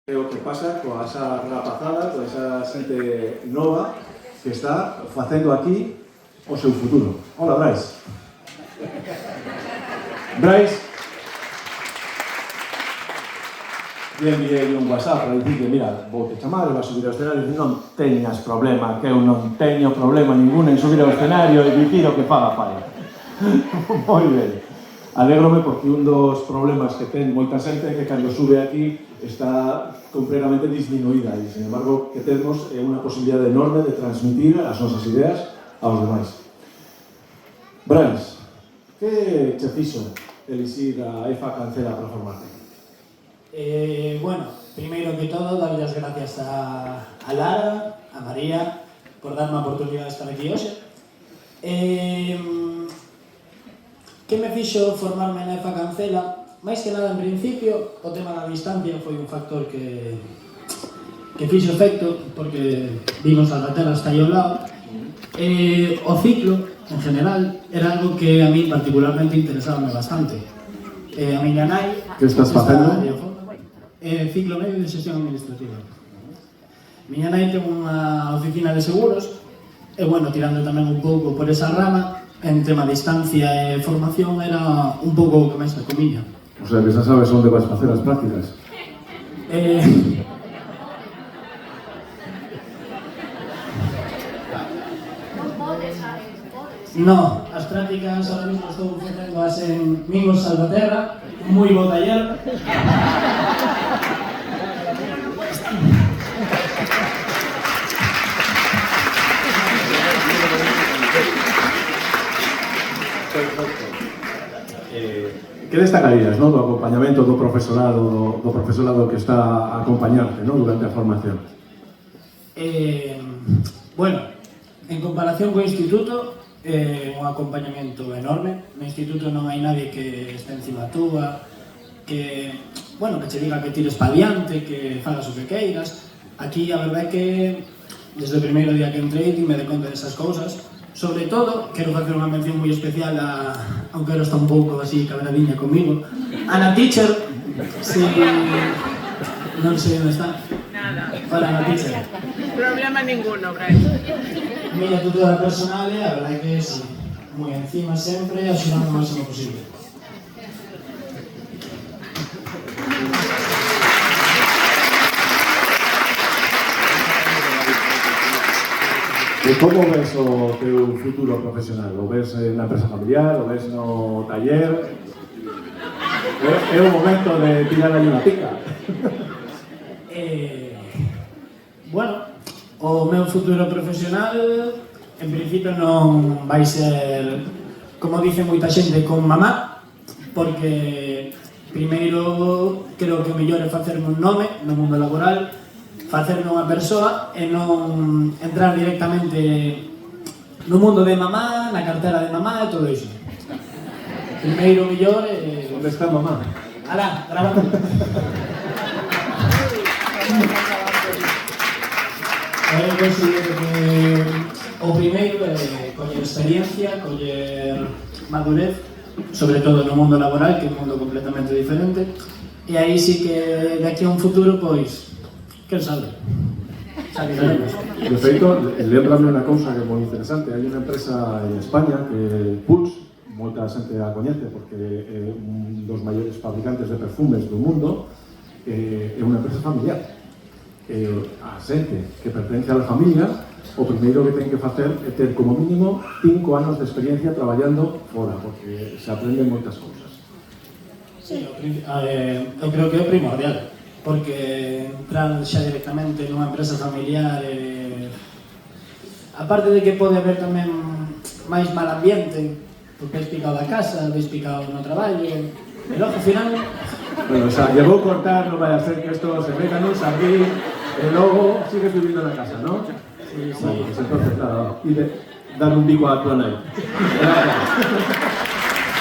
É o que pasa coa esa rapazada, coa esa xente nova que está facendo aquí o seu futuro. Hola, Brais. Brais, lle enviei un WhatsApp para dicir que, mira, vou te chamar, vas subir ao escenario, e non teñas problema, que eu non teño problema ningún en subir ao escenario e dicir o que faga falta. Moi ben. Alégrome porque un dos problemas que ten moita xente é que cando sube aquí está completamente disminuída e, sin embargo, que temos unha posibilidade enorme de transmitir as nosas ideas aos demais. Brais, que che fixo elixir a EFA Cancela para formarte? Bueno, primeiro que todo, darle as gracias a Lara, a María, por darme a oportunidade de estar aquí hoxe. Que me fixo formarme na EFA Cancela? Mais que nada, en principio, o tema da distancia foi un factor que fixo efecto, porque vimos Salvaterra hasta aí ao lado. O ciclo, en general, era algo que a mí particularmente interesaba bastante. A miña nai... Que estás facendo? Ciclo medio de xestión administrativa. Miña nai ten unha oficina de seguros, e, bueno, tirando tamén un pouco por esa rama, en tema de distancia e formación era un pouco o que máis me comiña. O sea, que xa sabes onde vas facer as prácticas. No, as prácticas ahora mismo estou facendo as en Mingos Salvaterra, moi bo taller. Que destacarías, no, do acompañamento do profesorado que está a acompañarte, no, durante a formación? Bueno, en comparación co instituto, un acompañamento enorme. No instituto non hai nadie que este encima túa, que, bueno, que che diga que tires pa diante, que fagas o que queiras. Aquí a verdade é que desde o primeiro día que entrei me de conta desas cousas. Sobre todo, quero facer unha mención moi especial a, aunque ahora está un pouco así cabradiña comigo, Ana Teacher, si... non sei onde está. Nada. Para Ana Teacher. Problema ninguno, Brais. Miña tutora personal, a verdade que sí, moi encima sempre, axudando o máximo posible. E como ves o teu futuro profesional? O ves na empresa familiar? O ves no taller? É o momento de tirar aí unha pica? Bueno, o meu futuro profesional en principio non vai ser, como dice moita xente, con mamá, porque primeiro creo que o mellor é facerme un nome no mundo laboral, facerme unha persoa e non entrar directamente no mundo de mamá, na cartera de mamá e todo iso. Primeiro o mellor é... Onde está mamá? Alá, grabando. Eu considero que o primeiro é coller experiencia, coller madurez, sobre todo no mundo laboral, que é un mundo completamente diferente, e aí sí que de aquí a un futuro, pois, quen sabe? Xa miraremos. De feito, lembrame unha cousa que é moi interesante. Hai unha empresa en España que Puig, moita xente a coñece porque é un dos maiores fabricantes de perfumes do mundo, é unha empresa familiar. A xente que pertence á familia, o primeiro que ten que facer é ter como mínimo 5 anos de experiencia traballando fora, porque se aprenden moitas cousas. Sí, eu creo que é primordial, porque entrar xa directamente nunha empresa familiar, aparte de que pode haber tamén máis mal ambiente, porque és picado da casa, veis picado no traballo, e logo, ao final... Bueno, o sea, lle vou cortar, non vai a ser que isto se meta nun sardín, e logo sigues vivindo na casa, non? Sí, sí. Bueno, pues entonces, claro, y dar un bico a tu nai.